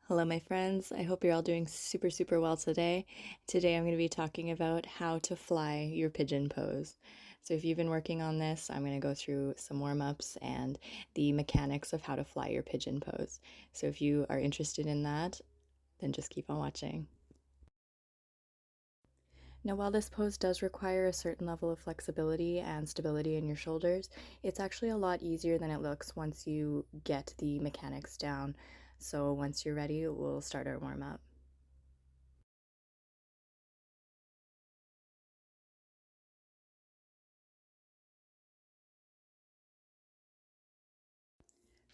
Hello, my friends. I hope you're all doing super well today. Today, I'm going to be talking about how to fly your pigeon pose. So, if you've been working on this, I'm going to go through some warm ups and the mechanics of how to fly your pigeon pose. So, if you are interested in that, then just keep on watching. Now, while this pose does require a certain level of flexibility and stability in your shoulders, it's actually a lot easier than it looks once you get the mechanics down. So, once you're ready, we'll start our warm up.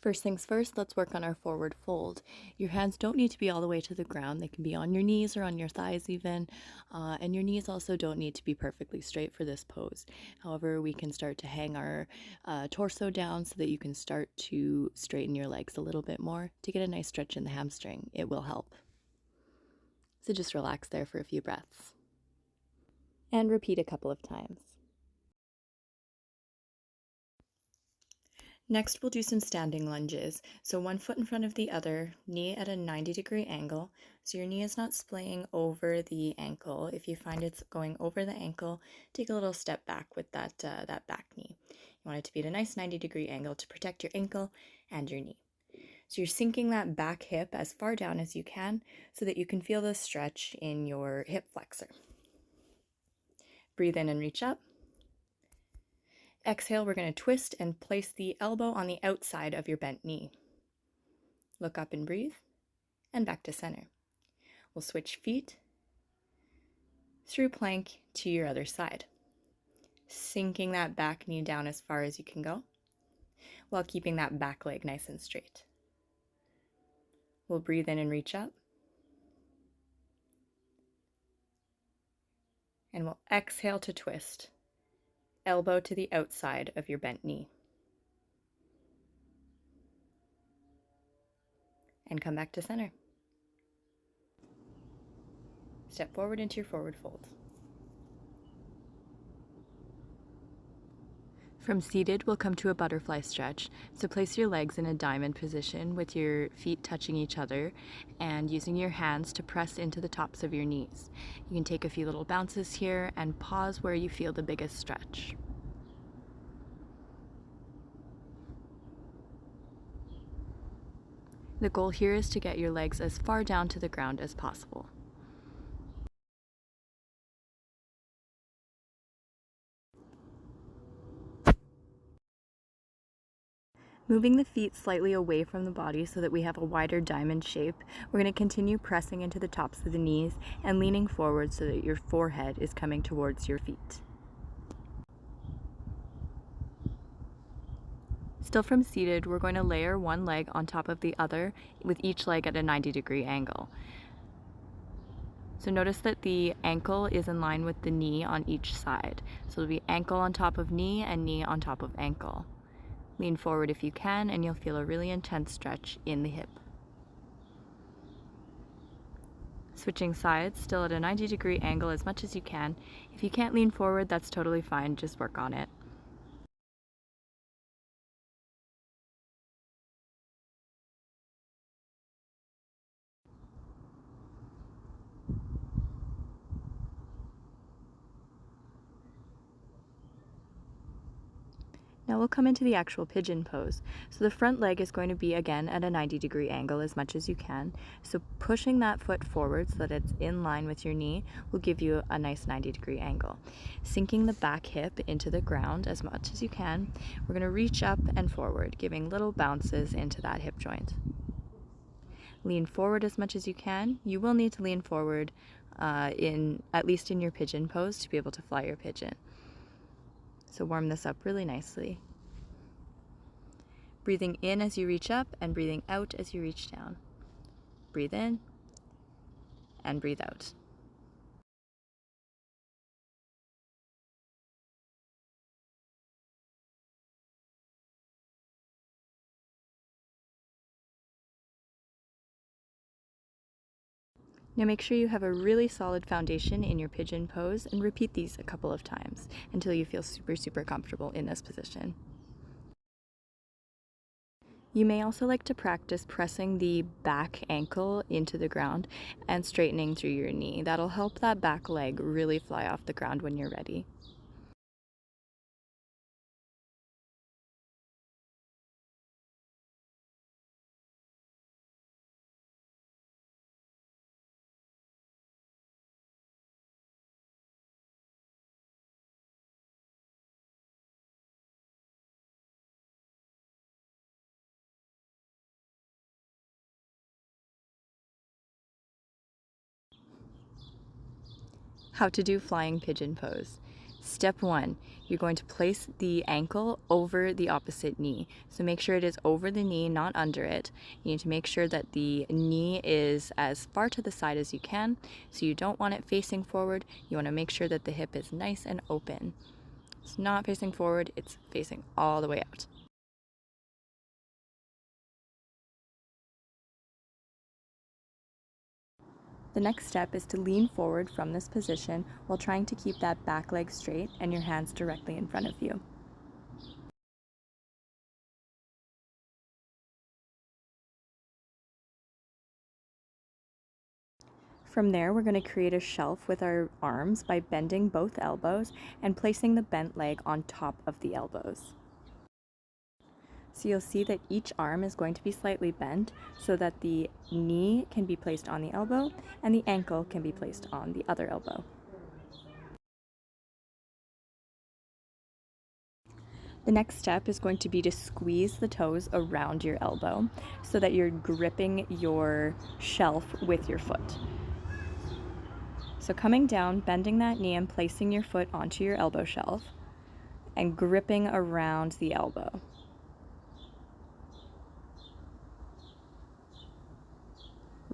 First things first, let's work on our forward fold. Your hands don't need to be all the way to the ground. They can be on your knees or on your thighs even. And your knees also don't need to be perfectly straight for this pose. However, we can start to hang our torso down so that you can start to straighten your legs a little bit more to get a nice stretch in the hamstring. It will help. So just relax there for a few breaths. And repeat a couple of times. Next, we'll do some standing lunges. So one foot in front of the other, knee at a 90-degree angle. So your knee is not splaying over the ankle. If you find it's going over the ankle, take a little step back with that back knee. You want it to be at a nice 90-degree angle to protect your ankle and your knee. So you're sinking that back hip as far down as you can so that you can feel the stretch in your hip flexor. Breathe in and reach up. Exhale, we're going to twist and place the elbow on the outside of your bent knee. Look up and breathe, and back to center. We'll switch feet through plank to your other side, sinking that back knee down as far as you can go, while keeping that back leg nice and straight. We'll breathe in and reach up, and we'll exhale to twist, elbow to the outside of your bent knee. And come back to center. Step forward into your forward fold. From seated, we'll come to a butterfly stretch. So place your legs in a diamond position with your feet touching each other and using your hands to press into the tops of your knees. You can take a few little bounces here and pause where you feel the biggest stretch. The goal here is to get your legs as far down to the ground as possible. Moving the feet slightly away from the body so that we have a wider diamond shape, we're going to continue pressing into the tops of the knees and leaning forward so that your forehead is coming towards your feet. Still from seated, we're going to layer one leg on top of the other with each leg at a 90-degree angle. So notice that the ankle is in line with the knee on each side. So it'll be ankle on top of knee and knee on top of ankle. Lean forward if you can, and you'll feel a really intense stretch in the hip. Switching sides, still at a 90-degree angle as much as you can. If you can't lean forward, that's totally fine, just work on it. Now we'll come into the actual pigeon pose. So the front leg is going to be again at a 90-degree angle as much as you can. So pushing that foot forward so that it's in line with your knee will give you a nice 90-degree angle. Sinking the back hip into the ground as much as you can, we're going to reach up and forward, giving little bounces into that hip joint. Lean forward as much as you can. You will need to lean forward at least in your pigeon pose to be able to fly your pigeon. So warm this up really nicely. Breathing in as you reach up and breathing out as you reach down. Breathe in and breathe out. Now make sure you have a really solid foundation in your pigeon pose and repeat these a couple of times until you feel super comfortable in this position. You may also like to practice pressing the back ankle into the ground and straightening through your knee. That'll help that back leg really fly off the ground when you're ready. How to do flying pigeon pose. Step 1, you're going to place the ankle over the opposite knee. So make sure it is over the knee, not under it. You need to make sure that the knee is as far to the side as you can. So you don't want it facing forward. You want to make sure that the hip is nice and open. It's not facing forward, it's facing all the way out. The next step is to lean forward from this position while trying to keep that back leg straight and your hands directly in front of you. From there, we're going to create a shelf with our arms by bending both elbows and placing the bent leg on top of the elbows. So you'll see that each arm is going to be slightly bent so that the knee can be placed on the elbow and the ankle can be placed on the other elbow. The next step is going to be to squeeze the toes around your elbow so that you're gripping your shelf with your foot. So coming down, bending that knee and placing your foot onto your elbow shelf and gripping around the elbow.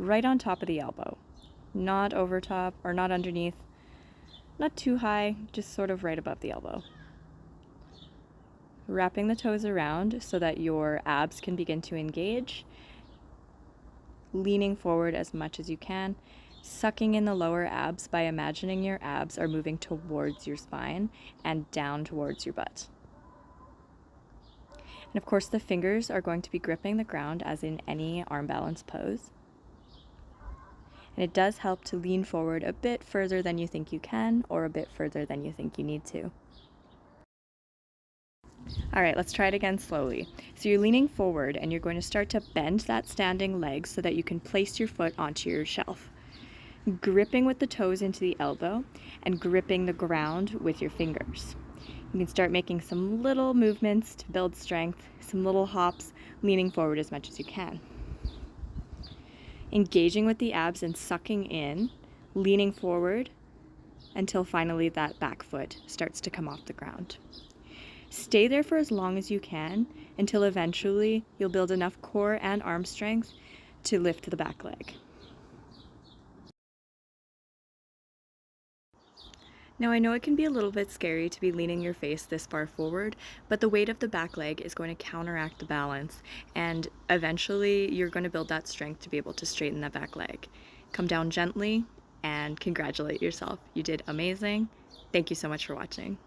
Right on top of the elbow, not over top or not underneath, not too high, just sort of right above the elbow. Wrapping the toes around so that your abs can begin to engage, leaning forward as much as you can, sucking in the lower abs by imagining your abs are moving towards your spine and down towards your butt. And of course, the fingers are going to be gripping the ground as in any arm balance pose. And it does help to lean forward a bit further than you think you can or a bit further than you think you need to. All right, let's try it again slowly. So you're leaning forward and you're going to start to bend that standing leg so that you can place your foot onto your shelf. Gripping with the toes into the elbow and gripping the ground with your fingers. You can start making some little movements to build strength, some little hops, leaning forward as much as you can. Engaging with the abs and sucking in, leaning forward until finally that back foot starts to come off the ground. Stay there for as long as you can until eventually you'll build enough core and arm strength to lift the back leg. Now I know it can be a little bit scary to be leaning your face this far forward, but the weight of the back leg is going to counteract the balance, and eventually you're going to build that strength to be able to straighten that back leg. Come down gently and congratulate yourself. You did amazing. Thank you so much for watching.